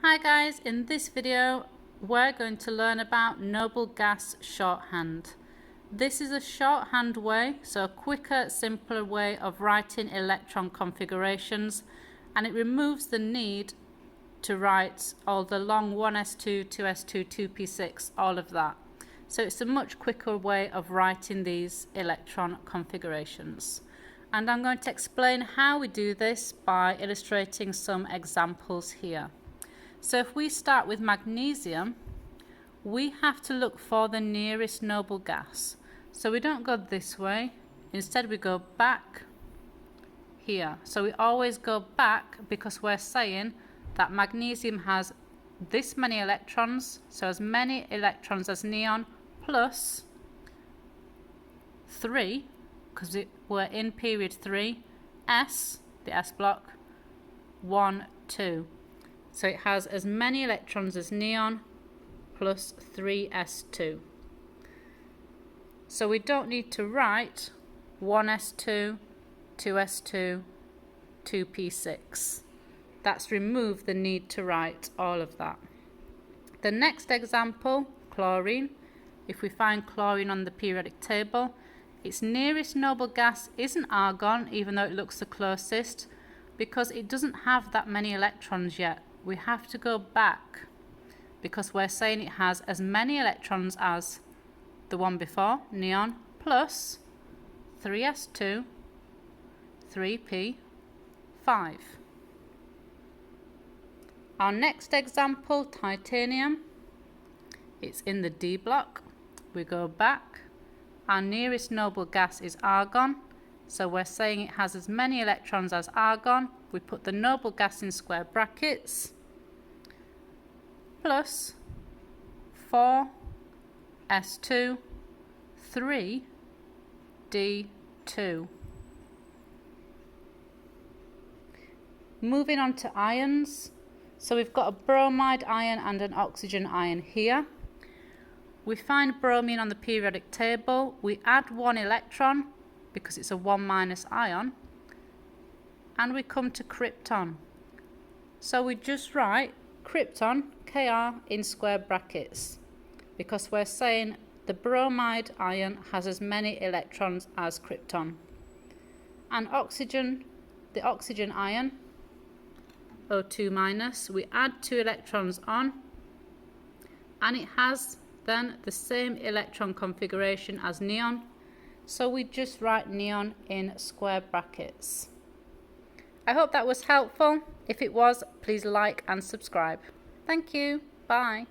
Hi guys, in this video we're going to learn about noble gas shorthand. This is a shorthand way, so a quicker, simpler way of writing electron configurations, and it removes the need to write all the long 1s2, 2s2, 2p6, all of that. So it's a much quicker way of writing these electron configurations. And I'm going to explain how we do this by illustrating some examples here. So if we start with magnesium, we have to look for the nearest noble gas. So we don't go this way, instead we go back here. So we always go back because we're saying that magnesium has this many electrons, so as many electrons as neon, plus 3, because we're in period 3, S, the S block, 1, 2. So it has as many electrons as neon plus 3s2. So we don't need to write 1s2, 2s2, 2p6. That's removed the need to write all of that. The next example, chlorine. If we find chlorine on the periodic table, its nearest noble gas isn't argon, even though it looks the closest, because it doesn't have that many electrons yet. We have to go back because we're saying it has as many electrons as the one before, neon, plus 3s2, 3p, 5. Our next example, titanium. It's in the D block. We go back. Our nearest noble gas is argon, so we're saying it has as many electrons as argon. We put the noble gas in square brackets, plus 4s2, 3d2. Moving on to ions. So we've got a bromide ion and an oxygen ion here. We find bromine on the periodic table. We add 1 electron because it's a 1- ion, and we come to krypton. So we just write krypton, Kr, in square brackets because we're saying the bromide ion has as many electrons as krypton. And oxygen, the oxygen ion, O2-, we add 2 electrons on, and it has then the same electron configuration as neon, so we just write neon in square brackets. I hope that was helpful. If it was, please like and subscribe. Thank you. Bye.